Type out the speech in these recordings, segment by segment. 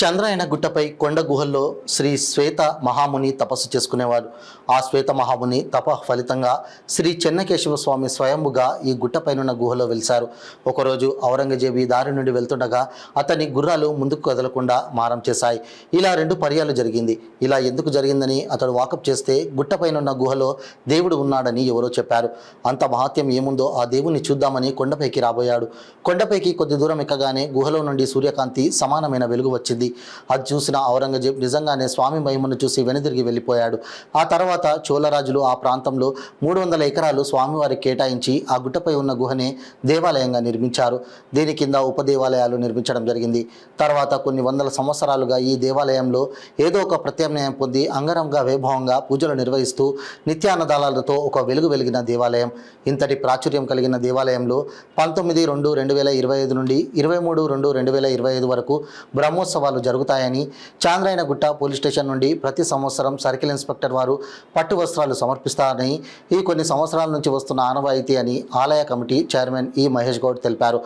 చంద్రాయన గుట్టపై కొండ గుహల్లో శ్రీ శ్వేత మహాముని తపస్సు చేసుకునేవాడు. ఆ శ్వేత మహాముని తప ఫలితంగా శ్రీ చెన్నకేశవ స్వామి స్వయంభుగా ఈ గుట్టపైనున్న గుహలో వెలిశారు. ఒకరోజు ఔరంగజేబు ఈ దారి నుండి వెళ్తుండగా అతని గుర్రాలు ముందుకు కదలకుండా మారం చేశాయి. ఇలా 2 పర్యాలు జరిగింది. ఇలా ఎందుకు జరిగిందని అతడు వాకప్ చేస్తే గుట్టపైనున్న గుహలో దేవుడు ఉన్నాడని ఎవరో చెప్పారు. అంత మహాత్యం ఏముందో ఆ దేవుణ్ణి చూద్దామని కొండపైకి రాబోయాడు. కొండపైకి కొద్ది దూరం ఎక్కగానే గుహలో నుండి సూర్యకాంతి సమానమైన వెలుగు వచ్చింది. అది చూసిన ఔరంగజేబు నిజంగానే స్వామి మహిమను చూసి వెనుదిరిగి వెళ్ళిపోయాడు. ఆ తర్వాత చోళరాజులు ఆ ప్రాంతంలో 300 ఎకరాలు స్వామివారికి కేటాయించి ఆ గుట్టపై ఉన్న గుహనే దేవాలయంగా నిర్మించారు. దీని కింద ఉపదేవాలయాలు నిర్మించడం జరిగింది. తర్వాత కొన్ని వందల సంవత్సరాలుగా ఈ దేవాలయంలో ఏదో ఒక ప్రత్యామ్నాయం పొంది అంగరంగ వైభవంగా పూజలు నిర్వహిస్తూ నిత్యాన్నదానాలతో ఒక వెలుగు వెలిగిన దేవాలయం. ఇంతటి ప్రాచుర్యం కలిగిన దేవాలయంలో 19/2/2025 నుండి 23/2/2025 వరకు బ్రహ్మోత్సవాలు జరుగుతాయని, చాంద్రాయనగుట్ట పోలీస్ స్టేషన్ నుండి ప్రతి సంవత్సరం సర్కిల్ ఇన్స్పెక్టర్ వారు పట్టు వస్త్రాలు సమర్పిస్తారని, ఈ కొన్ని సంవత్సరాల నుంచి వస్తున్న ఆనవాయితీ అని ఆలయ కమిటీ చైర్మన్ ఈ మహేష్ గౌడ్ తెలిపారు.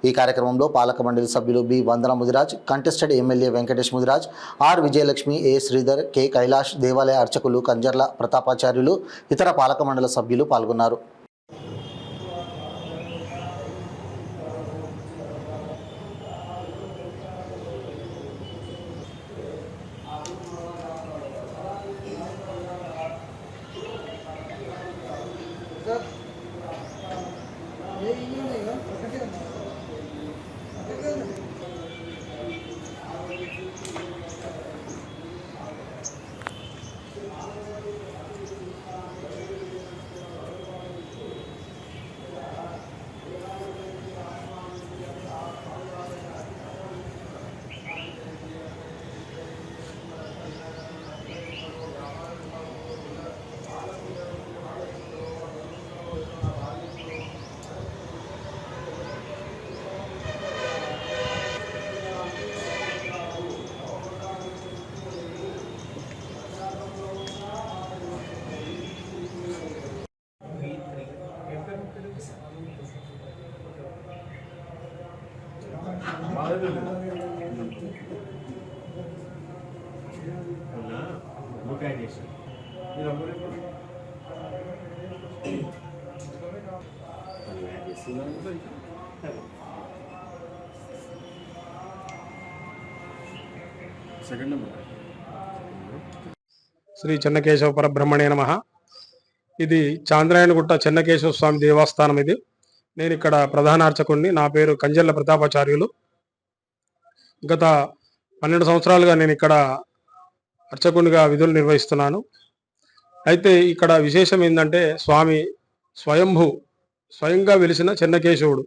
ఈ కార్యక్రమంలో పాలక మండలి సభ్యులు B Vandana Mudiraj, contested MLA Venkatesh Mudiraj, R Vijayalakshmi, A Sridhar, K Kailash, దేవాలయ అర్చకులు కంజర్ల ప్రతాపాచార్యులు, ఇతర పాలక మండలి సభ్యులు పాల్గొన్నారు. శ్రీ చెన్నకేశవ పరబ్రహ్మణే నమః. ఇది చాంద్రాయనగుట్ట చెన్నకేశవ స్వామి దేవస్థానం. ఇది నేను ఇక్కడ ప్రధాన అర్చకుడిని. నా పేరు కంజర్ల ప్రతాపాచార్యులు. గత 12 సంవత్సరాలుగా నేను ఇక్కడ అర్చకునిగా విధులు నిర్వహిస్తున్నాను. అయితే ఇక్కడ విశేషం ఏంటంటే, స్వామి స్వయంగా వెలిసిన చెన్నకేశవుడు.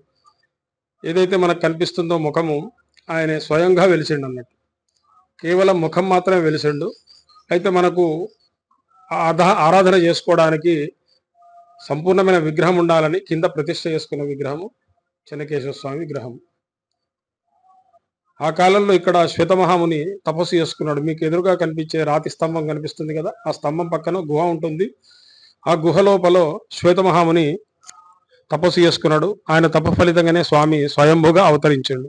ఏదైతే మనకు కనిపిస్తుందో ముఖము, ఆయన స్వయంగా వెలిసిండు అన్నట్టు. కేవలం ముఖం మాత్రమే వెలిసిండు. అయితే మనకు ఆరాధన చేసుకోవడానికి సంపూర్ణమైన విగ్రహం ఉండాలని కింద ప్రతిష్ఠ చేసుకున్న విగ్రహము చెన్నకేశవ స్వామి విగ్రహం. ఆ కాలంలో ఇక్కడ శ్వేతమహాముని తపస్సు చేసుకున్నాడు. మీకు ఎదురుగా కనిపించే రాతి స్తంభం కనిపిస్తుంది కదా, ఆ స్తంభం పక్కన గుహ ఉంటుంది. ఆ గుహ లోపల శ్వేతమహాముని తపస్సు చేసుకున్నాడు. ఆయన తప ఫలితంగానే స్వామి స్వయంభుగా అవతరించాడు.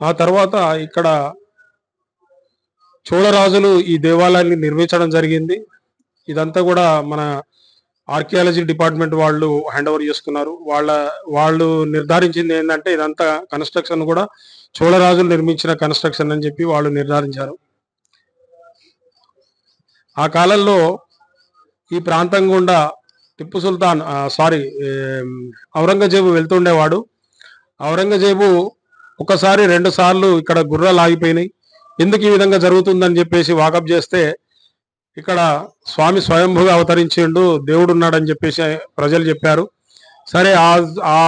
ఆ తర్వాత ఇక్కడ చోళరాజులు ఈ దేవాలయాన్ని నిర్మించడం జరిగింది. ఇదంతా కూడా మన ఆర్కియాలజీ డిపార్ట్మెంట్ వాళ్ళు హ్యాండ్ ఓవర్ చేసుకున్నారు. వాళ్ళు నిర్ధారించింది ఏంటంటే, ఇదంతా కన్స్ట్రక్షన్ కూడా చోళరాజులు నిర్మించిన కన్స్ట్రక్షన్ అని చెప్పి వాళ్ళు నిర్ధారించారు. ఆ కాలంలో ఈ ప్రాంతం గుండా టిప్పు సుల్తాన్ ఔరంగజేబు వెళ్తుండేవాడు. ఔరంగజేబు ఒకసారి 2 సార్లు ఇక్కడ గుర్రాలు ఆగిపోయినాయి. ఎందుకు ఈ విధంగా జరుగుతుందని చెప్పేసి వాకప్ చేస్తే, ఇక్కడ స్వామి స్వయంభుగా అవతరించిండు, దేవుడు ఉన్నాడని చెప్పేసి ప్రజలు చెప్పారు. సరే, ఆ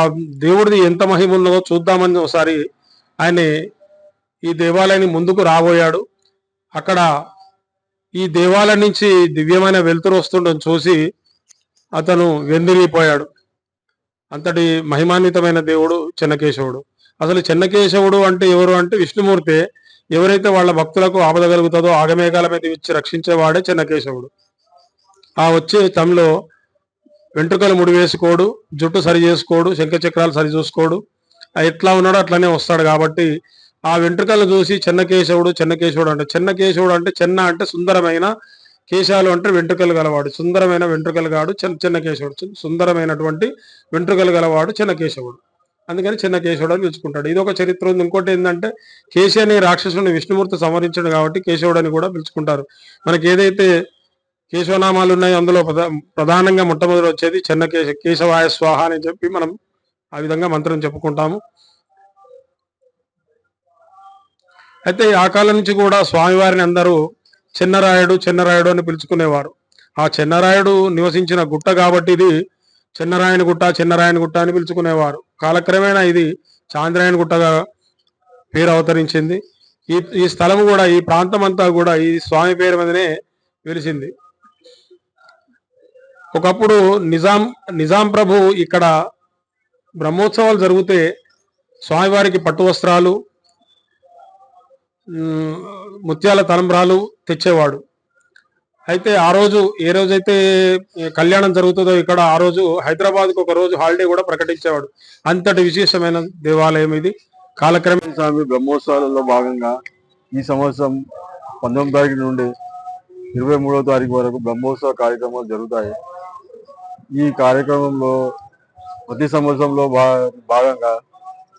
దేవుడిది ఎంత మహిమ ఉన్నదో చూద్దామని ఒకసారి ఆయన ఈ దేవాలయాన్ని ముందుకు రాబోయాడు. అక్కడ ఈ దేవాలయం నుంచి దివ్యమైన వెలుతురు వస్తుండడం చూసి అతను వెందిరిగిపోయాడు. అంతటి మహిమాన్వితమైన దేవుడు చెన్నకేశవుడు. అసలు చెన్నకేశవుడు అంటే ఎవరు అంటే విష్ణుమూర్తి. ఎవరైతే వాళ్ళ భక్తులకు ఆపద కలుగుతుందో ఆగమేఘాల మీద ఇచ్చి రక్షించేవాడే చెన్నకేశవుడు. ఆ వచ్చే తమలో వెంట్రుకలు ముడి వేసుకోడు, జుట్టు సరి చేసుకోడు, శంఖచక్రాలు సరి చూసుకోడు, ఎట్లా ఉన్నాడో అట్లనే వస్తాడు. కాబట్టి ఆ వెంట్రుకలు చూసి చెన్నకేశవుడు చెన్నకేశవుడు అంటే చెన్న అంటే సుందరమైన, కేశాలు అంటే వెంట్రుకలు గలవాడు, సుందరమైన వెంట్రుకలు గాడు చెన్నకేశవుడు, సుందరమైనటువంటి వెంట్రుకలు గలవాడు చెన్నకేశవుడు. అందుకని చెన్నకేశవుడు అని పిలుచుకుంటాడు. ఇది ఒక చరిత్ర ఉంది. ఇంకోటి ఏంటంటే కేశి అనే రాక్షసుని విష్ణుమూర్తి సంహరించాడు కాబట్టి కేశవుడు అని కూడా పిలుచుకుంటారు. మనకి ఏదైతే కేశవనామాలు ఉన్నాయో అందులో ప్రధానంగా మొట్టమొదటి వచ్చేది కేశవాయ స్వాహ అని చెప్పి మనం ఆ విధంగా మంత్రం చెప్పుకుంటాము. అయితే ఆ కాలం నుంచి కూడా స్వామివారిని అందరూ చెన్నరాయుడు అని పిలుచుకునేవారు. ఆ చెన్నరాయుడు నివసించిన గుట్ట కాబట్టి ఇది చెన్నరాయని గుట్ట అని పిలుచుకునేవారు. కాలక్రమేణా ఇది చాంద్రాయణ గుట్టగా పేరు అవతరించింది. ఈ స్థలం కూడా, ఈ ప్రాంతం అంతా కూడా ఈ స్వామి పేరు మీదనే వెలిసింది. ఒకప్పుడు నిజాం ప్రభు ఇక్కడ బ్రహ్మోత్సవాలు జరిగితే స్వామివారికి పట్టు వస్త్రాలు, ముత్యాల తలంబ్రాలు తెచ్చేవాడు. అయితే ఆ రోజు ఏ రోజైతే కళ్యాణం జరుగుతుందో ఇక్కడ, ఆ రోజు హైదరాబాద్కు ఒక రోజు హాలిడే కూడా ప్రకటించేవాడు. అంతటి విశేషమైన దేవాలయం ఇది. కాలక్రమేణా స్వామి బ్రహ్మోత్సవాలలో భాగంగా ఈ సంవత్సరం 19వ తారీఖు నుండి 23వ తారీఖు వరకు బ్రహ్మోత్సవ కార్యక్రమాలు జరుగుతాయి. ఈ కార్యక్రమంలో ప్రతి సంవత్సరంలో భాగంగా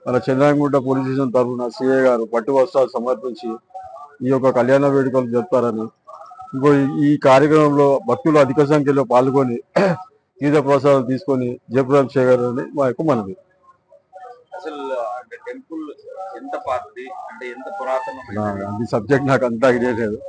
మన చంద్రాయణగుట్ట పోలీస్ స్టేషన్ తరఫున సిఐ గారు పట్టు వస్త్రాలు సమర్పించి ఈ యొక్క కళ్యాణ వేడుకలు జరుపుతారని, ఈ కార్యక్రమంలో భక్తులు అధిక సంఖ్యలో పాల్గొని తీర్థ ప్రసాదాలు తీసుకొని జయప్రదం చేయగలరని మా యొక్క మనవి. అసలు అంటే టెంపుల్ ఎంత పాతది, అంటే ఎంత పురాతనమైన అది సబ్జెక్ట్ నాకు అంతా ఐడియా లేదు.